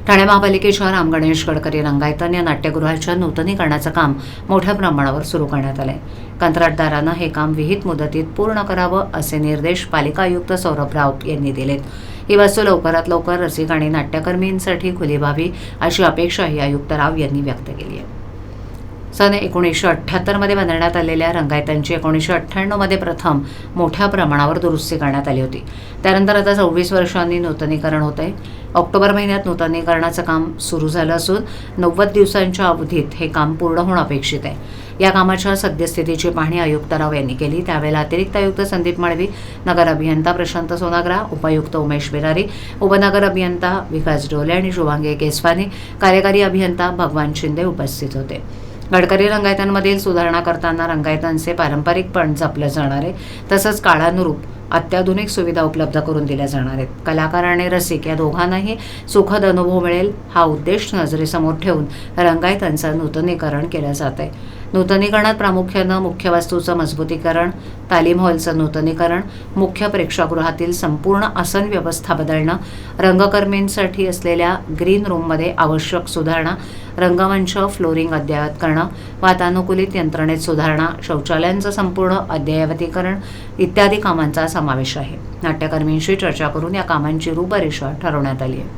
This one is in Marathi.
ठाणे महापालिकेच्या राम गणेश गडकरी रंगायतन या नाट्यगृहाच्या नूतनीकरणाचं काम मोठ्या प्रमाणावर सुरू करण्यात आलंय। कंत्राटदारानं हे काम विहित मुदतीत पूर्ण करावं असे निर्देश पालिका आयुक्त सौरभ राव यांनी दिलेत। ही वास्तू लवकरात लवकर रसिक आणि नाट्यकर्मींसाठी खुली व्हावी अशी अपेक्षाही आयुक्त राव यांनी व्यक्त केली आहे। सन 1978 मध्ये बांधण्यात आलेल्या रंगायतांची 1998 मध्ये प्रथम मोठ्या प्रमाणावर दुरुस्ती करण्यात आली होती। त्यानंतर आता 26 वर्षांनी नूतनीकरण होत आहे। ऑक्टोबर महिन्यात नूतनीकरणाचं काम सुरू झालं असून 90 दिवसांच्या अवधीत हे काम पूर्ण होणं अपेक्षित आहे। या कामाच्या सद्यस्थितीची पाहणी आयुक्त राव यांनी केली। त्यावेळेला अतिरिक्त आयुक्त संदीप मळवी, नगर अभियंता प्रशांत सोनाग्रा, उपायुक्त उमेश बिरारी, उपनगर अभियंता विकास डोले आणि शुभांगी केसवानी, कार्यकारी अभियंता भगवान शिंदे उपस्थित होते। गडकरी रंगायतांमधील सुधारणा करताना रंगायतांचे पारंपरिकपण जपलं जाणार आहे, तसंच काळानुरूप अत्याधुनिक सुविधा उपलब्ध करून दिल्या जाणार आहेत। कलाकार आणि रसिक या दोघांनाही सुखद अनुभव मिळेल हा उद्देश नजरेसमोर ठेवून रंगायतांचं नूतनीकरण केलं जात आहे। नूतनीकरणात प्रामुख्यानं मुख्य वास्तूचं मजबूतीकरण, तालीम हॉलचं नूतनीकरण, मुख्य प्रेक्षागृहातील संपूर्ण आसन व्यवस्था बदलणं, रंगकर्मींसाठी असलेल्या ग्रीन रूममध्ये आवश्यक सुधारणा, रंगमंच फ्लोरिंग अद्ययावत करणं, वातानुकूलित यंत्रणेत सुधारणा, शौचालयांचं संपूर्ण अद्ययावतीकरण इत्यादी कामांचा समावेश आहे। नाट्यकर्मींशी चर्चा करून या कामांची रूपरेषा ठरवण्यात आली आहे।